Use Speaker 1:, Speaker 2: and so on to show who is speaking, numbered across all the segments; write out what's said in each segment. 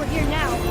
Speaker 1: we're here now.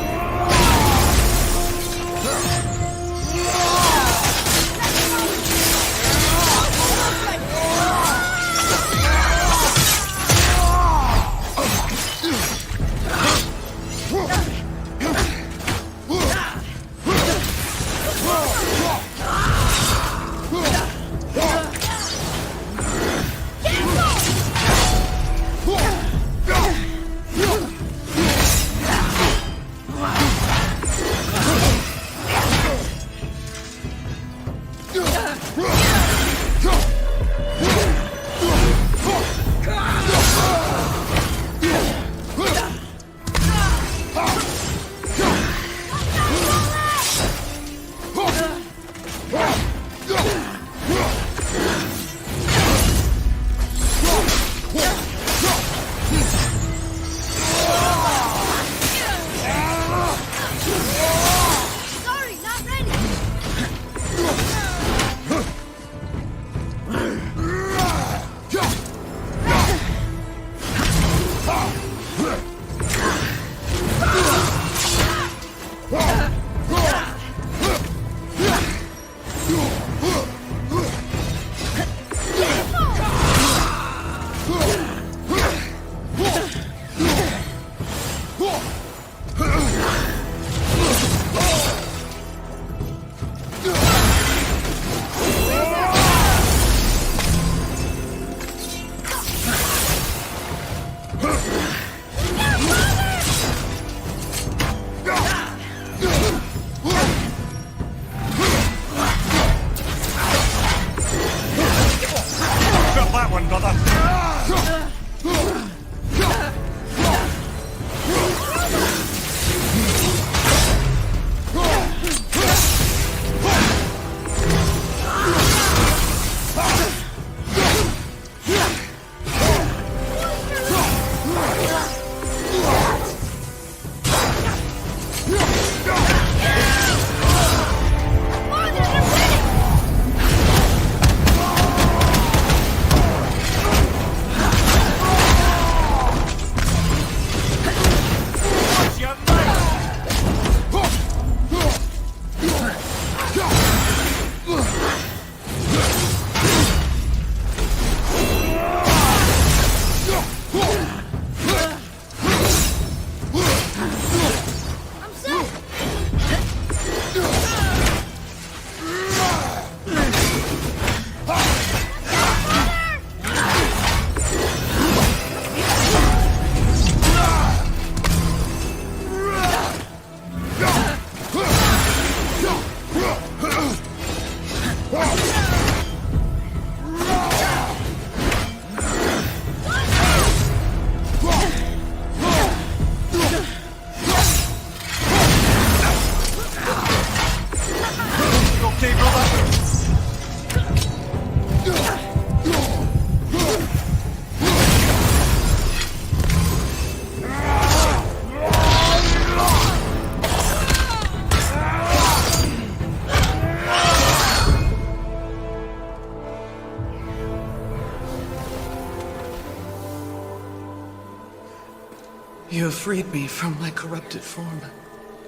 Speaker 2: You have freed me from my corrupted form.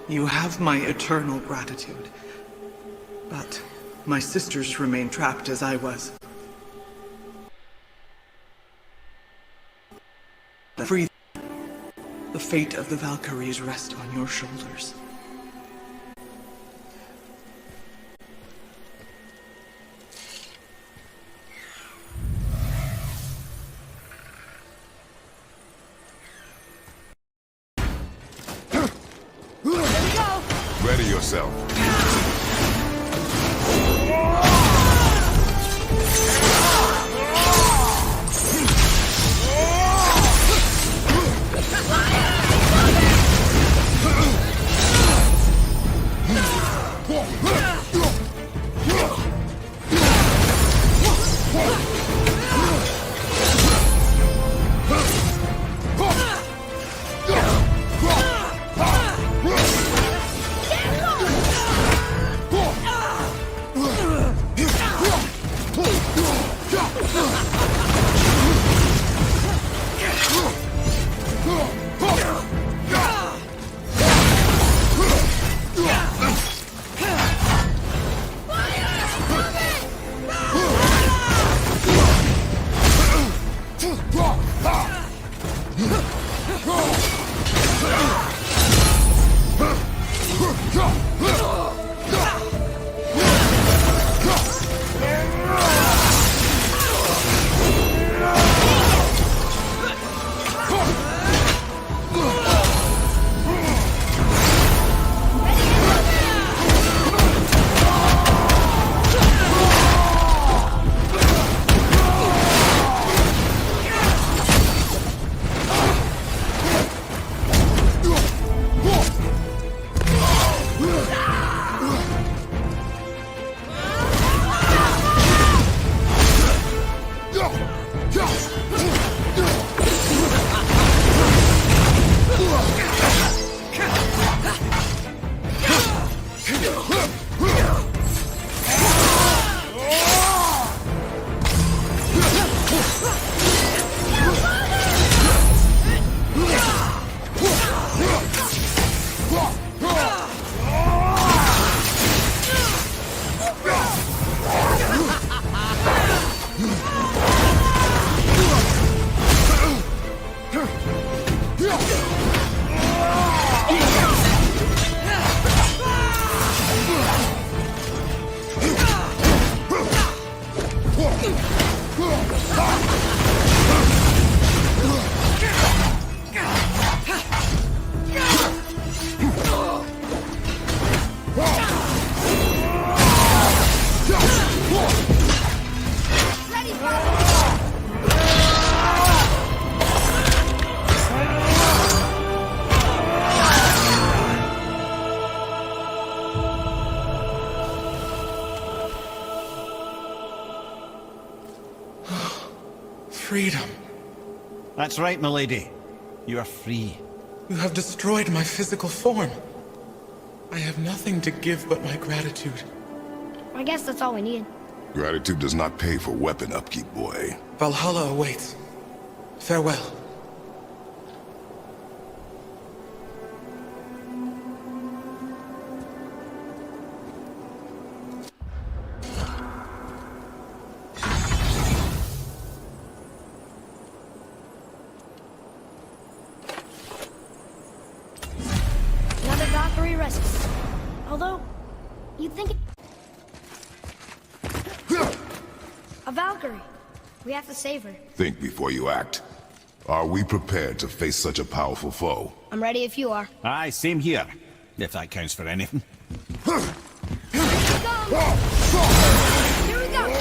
Speaker 2: You have my eternal gratitude. But my sisters remain trapped as I was. Free. The fate of the Valkyries rests on your shoulders.
Speaker 3: Ready yourself.
Speaker 2: freedom.
Speaker 1: That's right, milady. You are free.
Speaker 2: You have destroyed my physical form. I have nothing to give but my gratitude.
Speaker 3: I guess that's all we need.
Speaker 4: Gratitude does not pay for weapon upkeep, boy.
Speaker 2: Valhalla awaits. Farewell.
Speaker 3: Another Valkyrie rescue. Although, you'd think a Valkyrie. We have to save her.
Speaker 4: Think before you act. Are we prepared to face such a powerful foe?
Speaker 3: I'm ready if you are.
Speaker 1: Aye, same here. If that counts for anything.
Speaker 3: Here we go!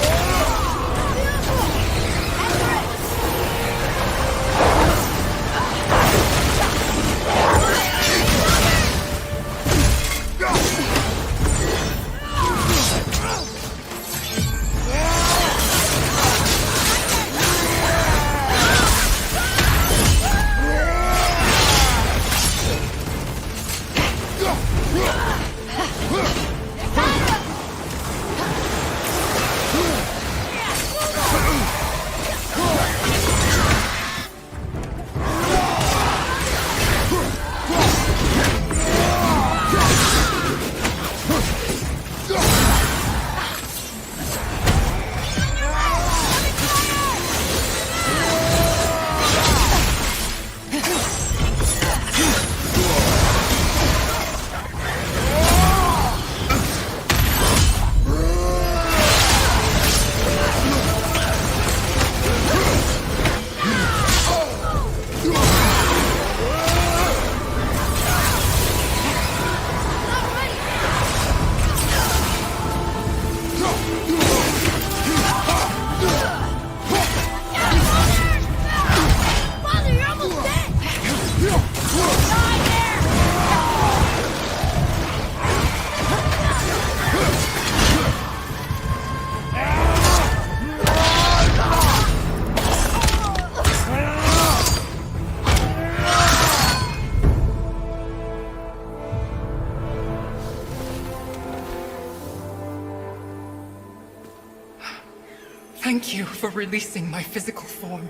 Speaker 2: Thank you for releasing my physical form.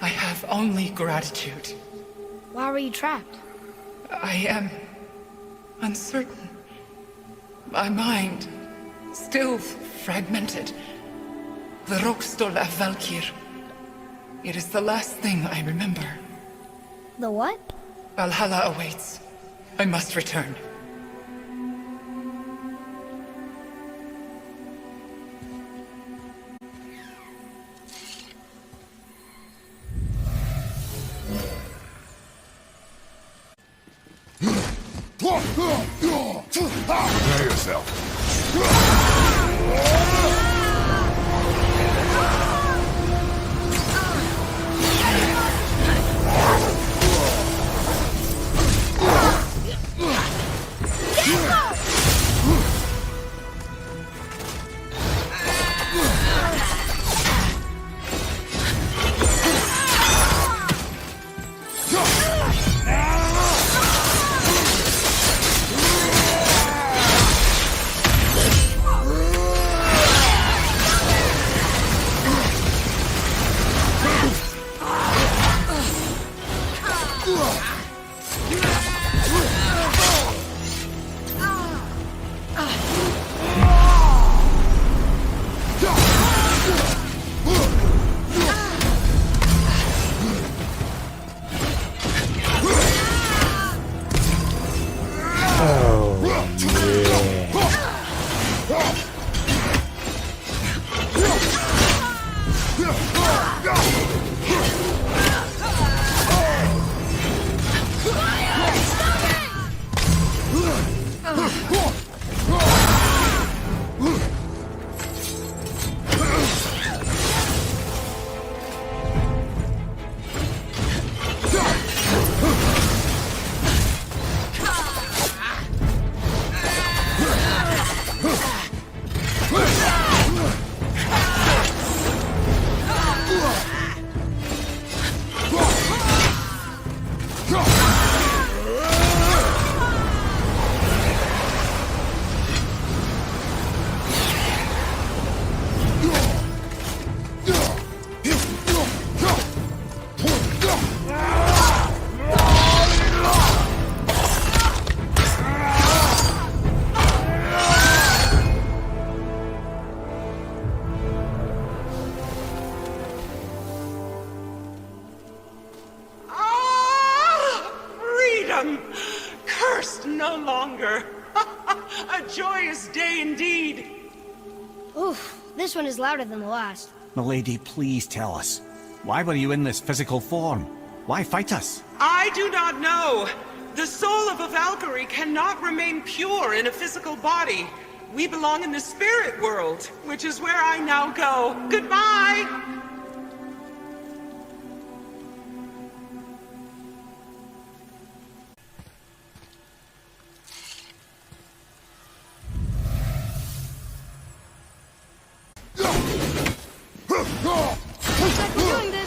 Speaker 2: I have only gratitude.
Speaker 3: Why were you trapped?
Speaker 2: I am uncertain. My mind still fragmented. The Rokstol of Valkyr. It is the last thing I remember.
Speaker 3: The what?
Speaker 2: Valhalla awaits. I must return.
Speaker 4: Prepare yourself.
Speaker 3: this one is louder than the last.
Speaker 1: Milady, please tell us. Why were you in this physical form? Why fight us?
Speaker 2: I do not know. The soul of a Valkyrie cannot remain pure in a physical body. We belong in the spirit world, which is where I now go. Goodbye!
Speaker 3: Looks like we're doing this.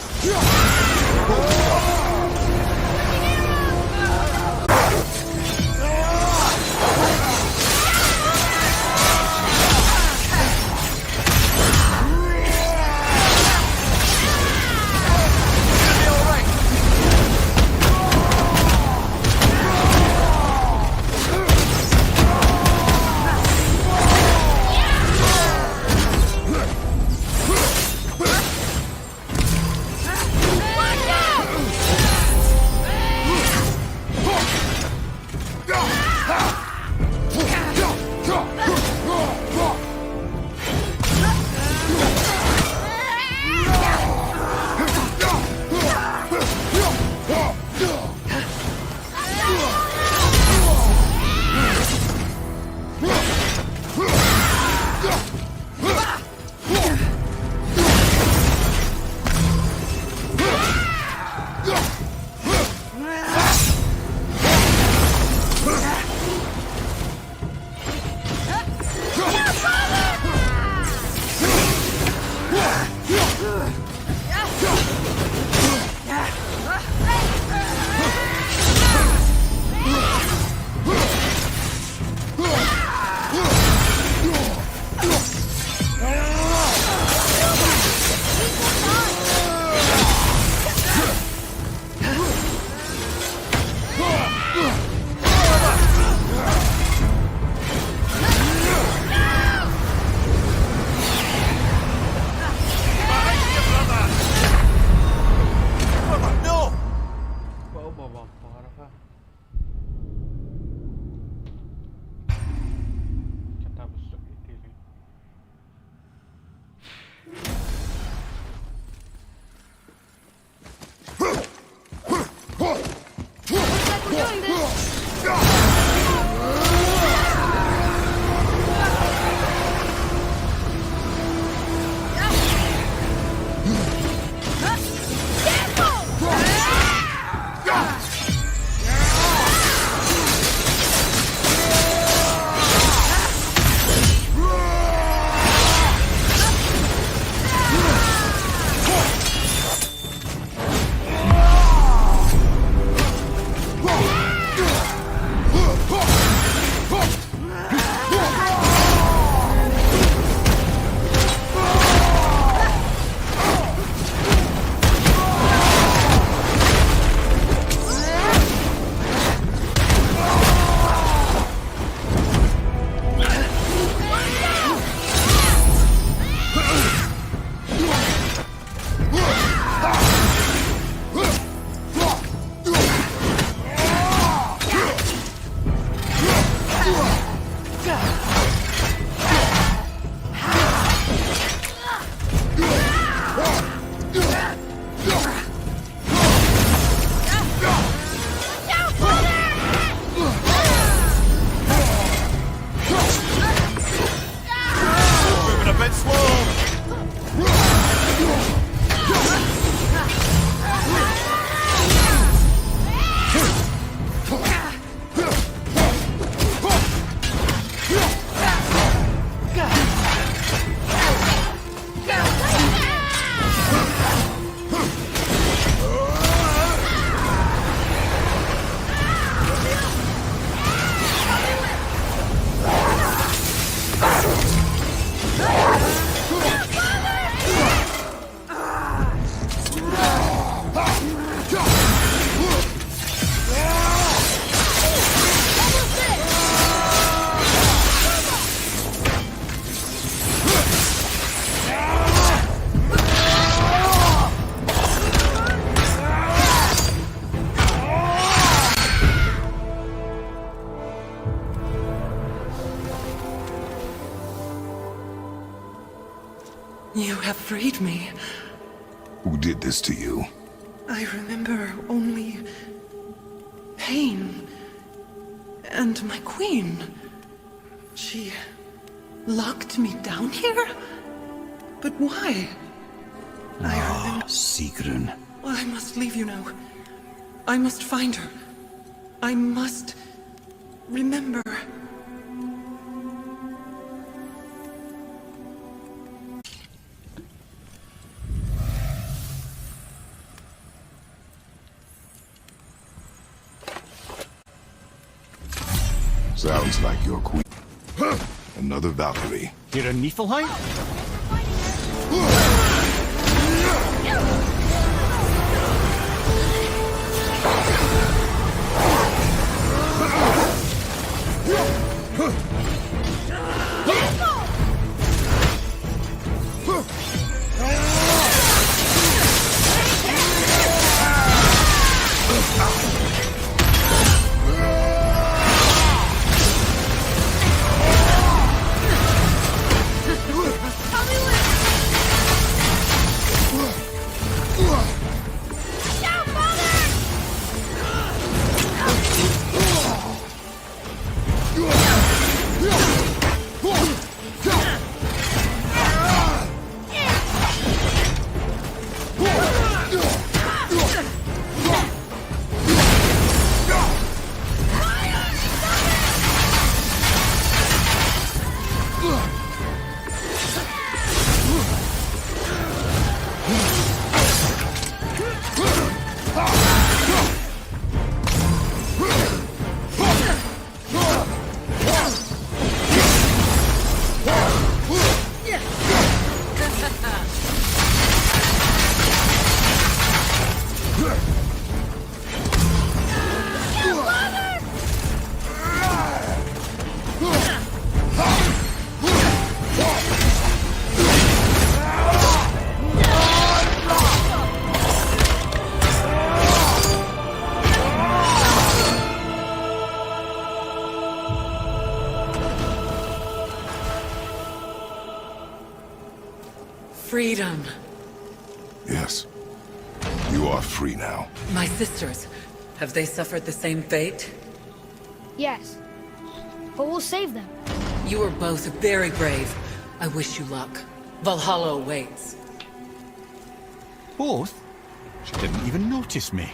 Speaker 2: You have freed me.
Speaker 4: Who did this to you?
Speaker 2: I remember only pain. And my queen. She locked me down here? But why? I remember.
Speaker 1: Sigrun.
Speaker 2: I must leave you now. I must find her. I must remember.
Speaker 4: Sounds like your queen. Another Valkyrie.
Speaker 1: You're a Niflheim?
Speaker 2: Freedom.
Speaker 4: Yes. You are free now.
Speaker 2: My sisters, have they suffered the same fate?
Speaker 3: Yes. But we'll save them.
Speaker 2: You are both very brave. I wish you luck. Valhalla awaits.
Speaker 1: Both? She didn't even notice me.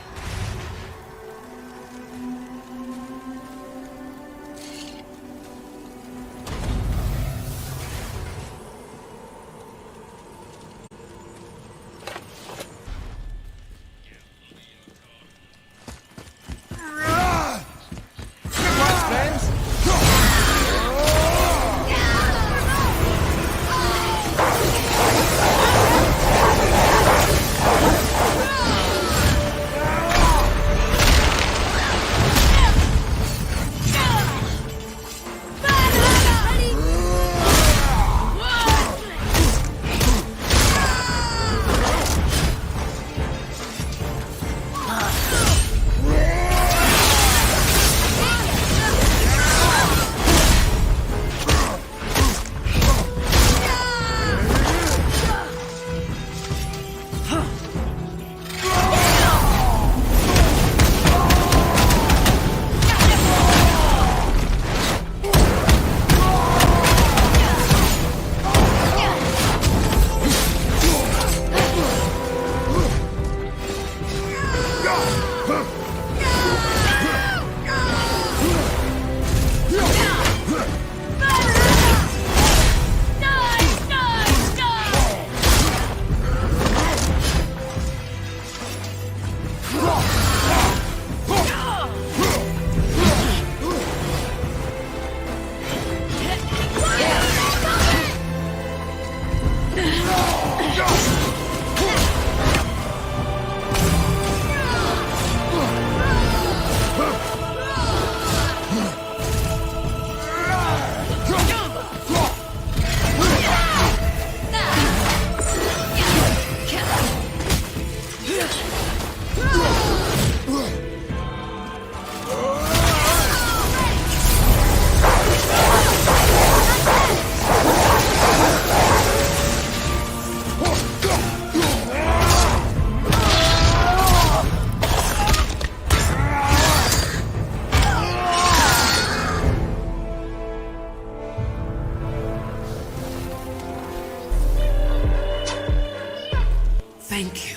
Speaker 5: Thank you.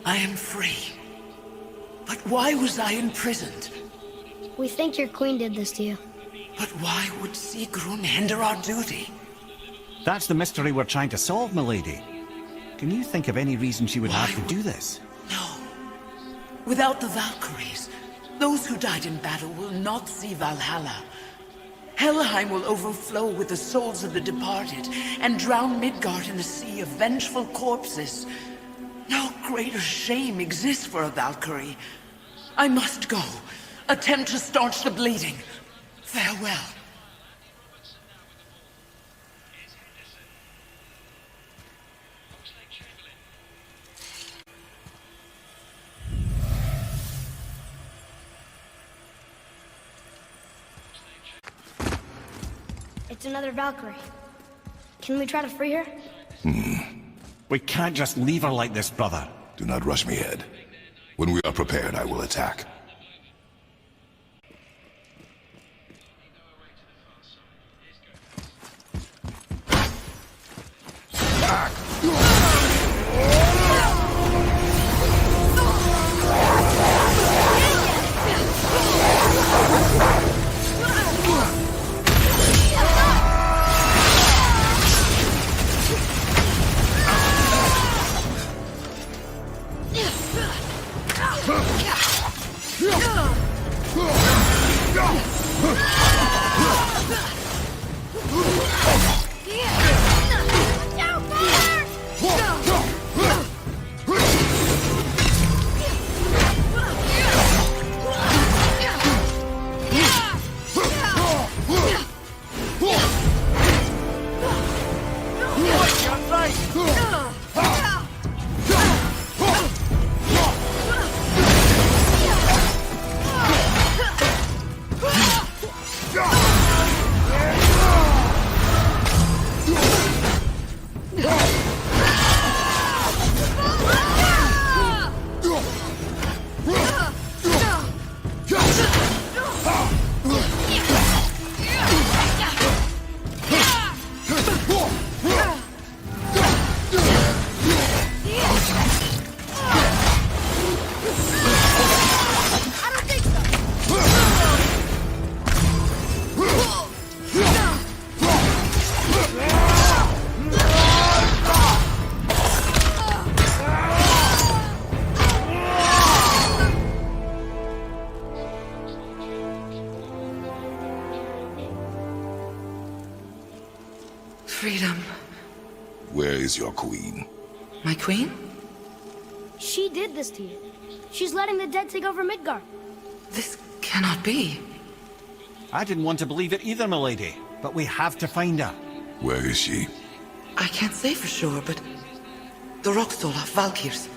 Speaker 5: I am free. But why was I imprisoned?
Speaker 3: We think your queen did this to you.
Speaker 5: But why would Sigrun hinder our duty?
Speaker 1: That's the mystery we're trying to solve, milady. Can you think of any reason she would have to do this?
Speaker 5: No. Without the Valkyries, those who died in battle will not see Valhalla. Helheim will overflow with the souls of the departed and drown Midgard in a sea of vengeful corpses. No greater shame exists for a Valkyrie. I must go. Attempt to staunch the bleeding. Farewell.
Speaker 3: It's another Valkyrie. Can we try to free her?
Speaker 1: We can't just leave her like this, brother.
Speaker 4: Do not rush me, Ed. When we are prepared, I will attack.
Speaker 5: Freedom.
Speaker 4: Where is your queen?
Speaker 5: My queen?
Speaker 3: She did this to you. She's letting the dead take over Midgard.
Speaker 5: This cannot be.
Speaker 1: I didn't want to believe it either, milady, but we have to find her.
Speaker 4: Where is she?
Speaker 5: I can't say for sure, but... The Rockstola, Valkyries.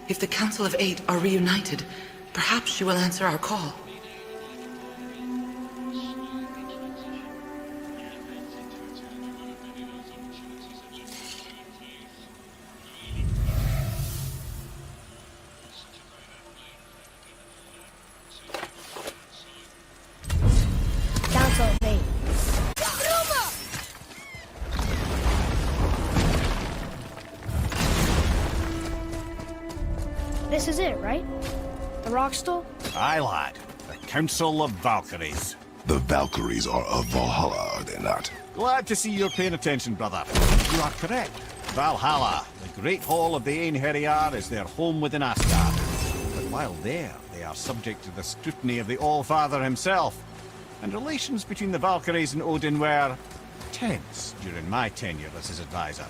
Speaker 5: If the Council of Eight are reunited, perhaps she will answer our call.
Speaker 3: Council of Eight. This is it, right? The Rockstool?
Speaker 1: Aye, lad. The Council of Valkyries.
Speaker 4: The Valkyries are of Valhalla, are they not?
Speaker 1: Glad to see you're paying attention, brother. You are correct. Valhalla, the great hall of the Einherjar, is their home within Asgard. But while there, they are subject to the scrutiny of the All-Father himself. And relations between the Valkyries and Odin were tense during my tenure as his advisor.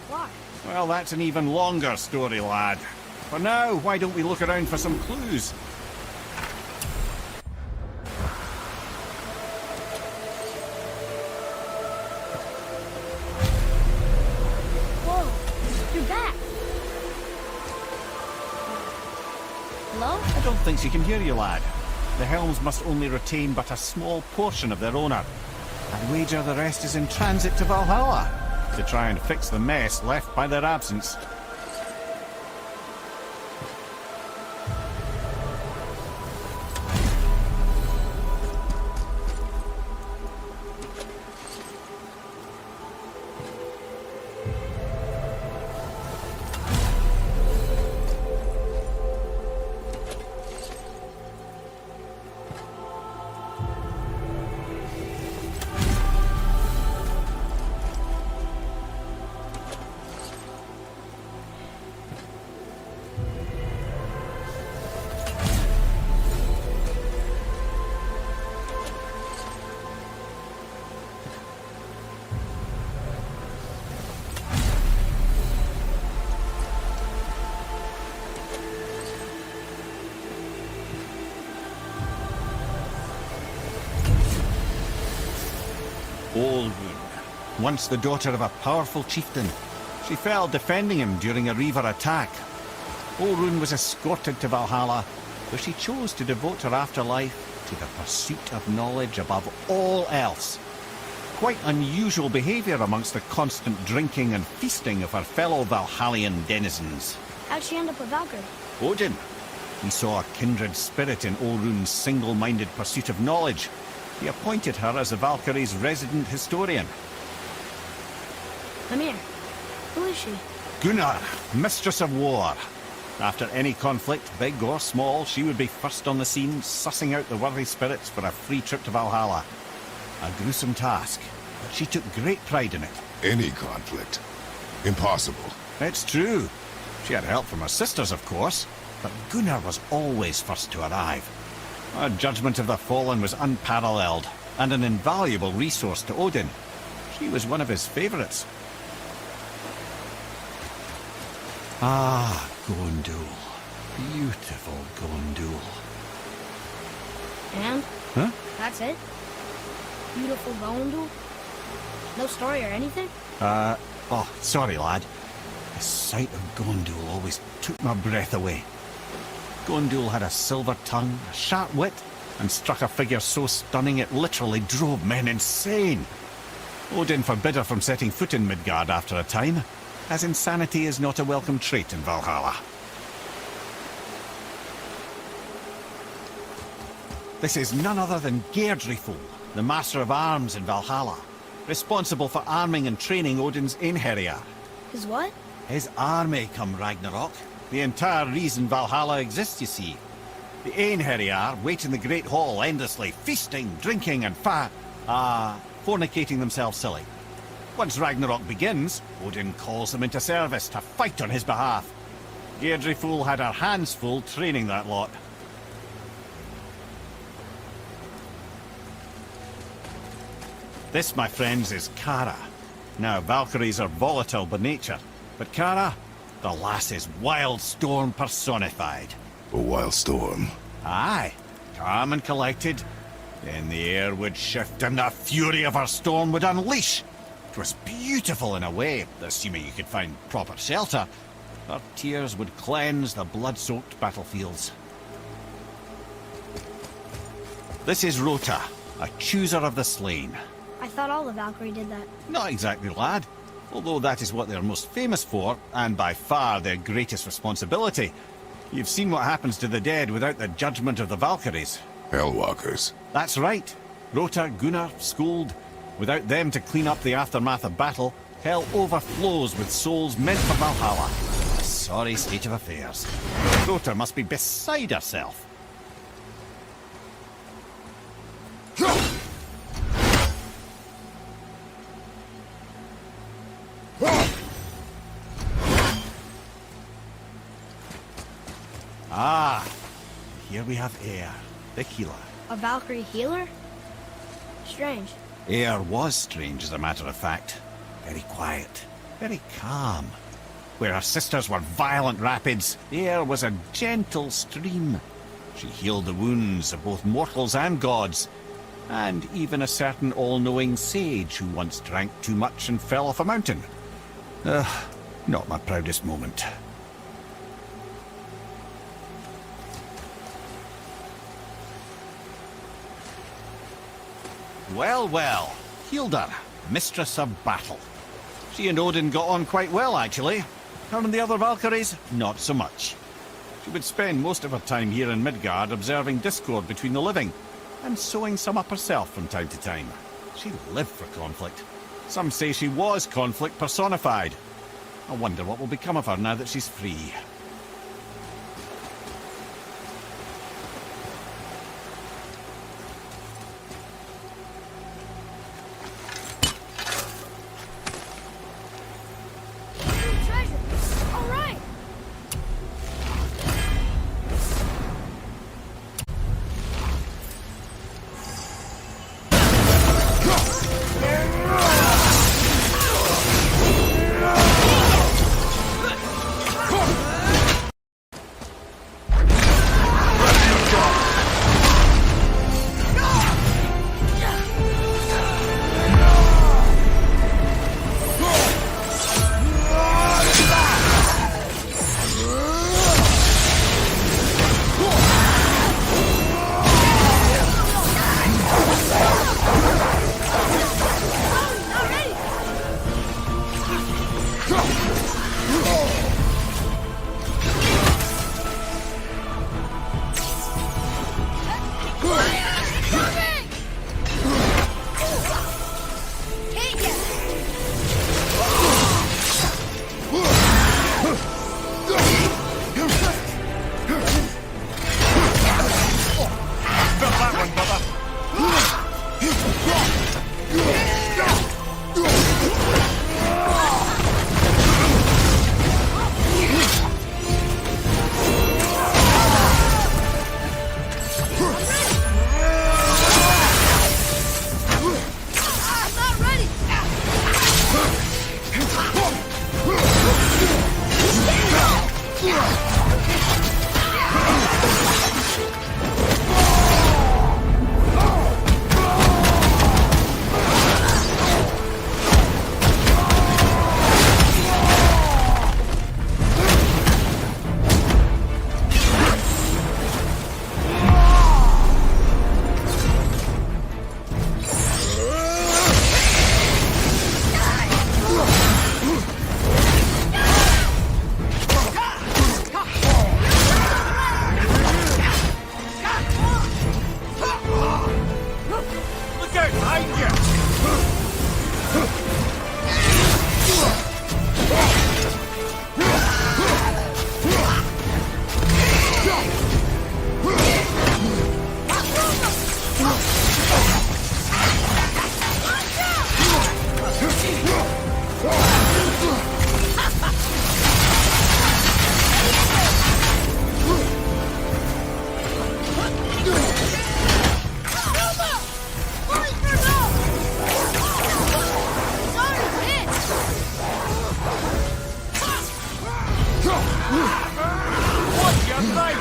Speaker 3: Why?
Speaker 1: Well, that's an even longer story, lad. For now, why don't we look around for some clues?
Speaker 3: Whoa, you're back. Hello?
Speaker 1: I don't think she can hear you, lad. The Helms must only retain but a small portion of their owner. I'd wager the rest is in transit to Valhalla to try and fix the mess left by their absence. once the daughter of a powerful chieftain. She fell defending him during a Reaver attack. Olrun was escorted to Valhalla, where she chose to devote her afterlife to the pursuit of knowledge above all else. Quite unusual behaviour amongst the constant drinking and feasting of her fellow Valhallian denizens.
Speaker 3: How'd she end up a Valkyrie?
Speaker 1: Odin. He saw a kindred spirit in Olrun's single-minded pursuit of knowledge. He appointed her as the Valkyries' resident historian.
Speaker 3: Mimir, who is she?
Speaker 1: Gunnar, Mistress of War. After any conflict, big or small, she would be first on the scene, sussing out the worthy spirits for a free trip to Valhalla. A gruesome task, but she took great pride in it.
Speaker 4: Any conflict. Impossible.
Speaker 1: It's true. She had help from her sisters, of course, but Gunnar was always first to arrive. Her judgment of the fallen was unparalleled, and an invaluable resource to Odin. She was one of his favourites. Ah, Gondul. Beautiful Gondul.
Speaker 3: And?
Speaker 1: Huh?
Speaker 3: That's it? Beautiful Gondul? No story or anything?
Speaker 1: Oh, sorry, lad. The sight of Gondul always took my breath away. Gondul had a silver tongue, a sharp wit, and struck a figure so stunning it literally drove men insane. Odin forbid her from setting foot in Midgard after a time, as insanity is not a welcome trait in Valhalla. This is none other than Geirdriful, the Master of Arms in Valhalla, responsible for arming and training Odin's Einherjar.
Speaker 3: His what?
Speaker 1: His army come Ragnarok. The entire reason Valhalla exists, you see. The Einherjar wait in the Great Hall endlessly, feasting, drinking and fornicating themselves silly. Once Ragnarok begins, Odin calls them into service to fight on his behalf. Geirdriful had her hands full training that lot. This, my friends, is Kara. Now, Valkyries are volatile by nature, but Kara, the lass is wild storm personified.
Speaker 4: A wild storm.
Speaker 1: Aye, calm and collected. Then the air would shift and the fury of her storm would unleash. It was beautiful in a way, assuming you could find proper shelter. Her tears would cleanse the blood-soaked battlefields. This is Rota, a chooser of the slain.
Speaker 3: I thought all the Valkyrie did that.
Speaker 1: Not exactly, lad. Although that is what they're most famous for, and by far their greatest responsibility. You've seen what happens to the dead without the judgment of the Valkyries.
Speaker 4: Hellwalkers.
Speaker 1: That's right. Rota, Gunnar, Skuld. Without them to clean up the aftermath of battle, hell overflows with souls meant for Valhalla. A sorry state of affairs. Rota must be beside herself. Ah, here we have Eir, the healer.
Speaker 3: A Valkyrie healer? Strange.
Speaker 1: Eir was strange, as a matter of fact. Very quiet, very calm. Where her sisters were violent rapids, Eir was a gentle stream. She healed the wounds of both mortals and gods, and even a certain all-knowing sage who once drank too much and fell off a mountain. Not my proudest moment. Well, well, Hildar, Mistress of Battle. She and Odin got on quite well, actually. Her and the other Valkyries, not so much. She would spend most of her time here in Midgard observing discord between the living, and sewing some up herself from time to time. She lived for conflict. Some say she was conflict personified. I wonder what will become of her now that she's free.
Speaker 3: Treasure! All right!
Speaker 1: What's your name?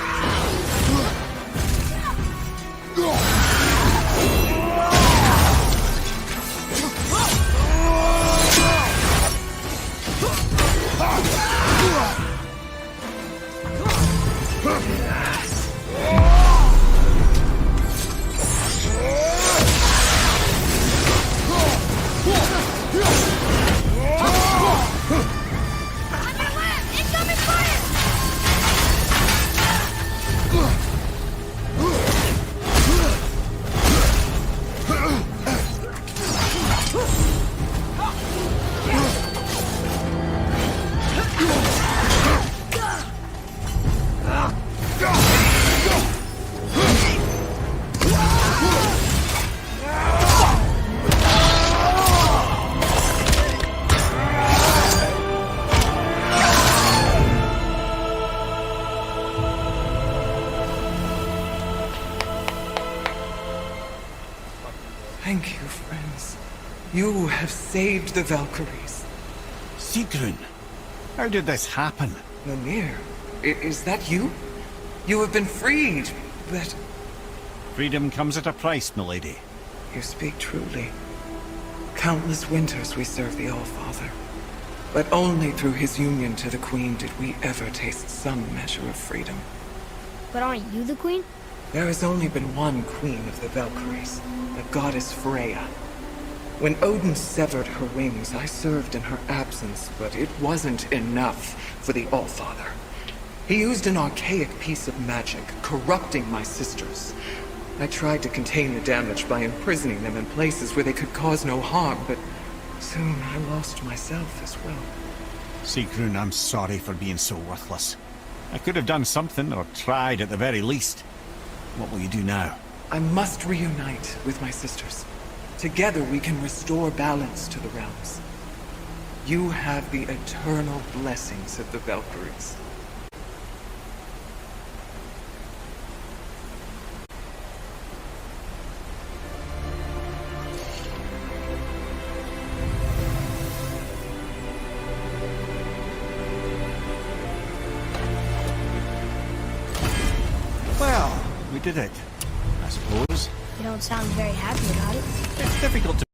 Speaker 2: Thank you, friends. You have saved the Valkyries.
Speaker 1: Sigrun, how did this happen?
Speaker 2: Mimir, is that you? You have been freed, but...
Speaker 1: Freedom comes at a price, milady.
Speaker 2: You speak truly. Countless winters we served the All-Father. But only through his union to the Queen did we ever taste some measure of freedom.
Speaker 3: But aren't you the queen?
Speaker 2: There has only been one Queen of the Valkyries, the goddess Freya. When Odin severed her wings, I served in her absence, but it wasn't enough for the All-Father. He used an archaic piece of magic, corrupting my sisters. I tried to contain the damage by imprisoning them in places where they could cause no harm, but soon I lost myself as well.
Speaker 1: Sigrun, I'm sorry for being so worthless. I could have done something, or tried at the very least. What will you do now?
Speaker 2: I must reunite with my sisters. Together we can restore balance to the realms. You have the eternal blessings of the Valkyries.
Speaker 1: Well, we did it, I suppose.
Speaker 3: You don't sound very happy about it.
Speaker 1: It's difficult to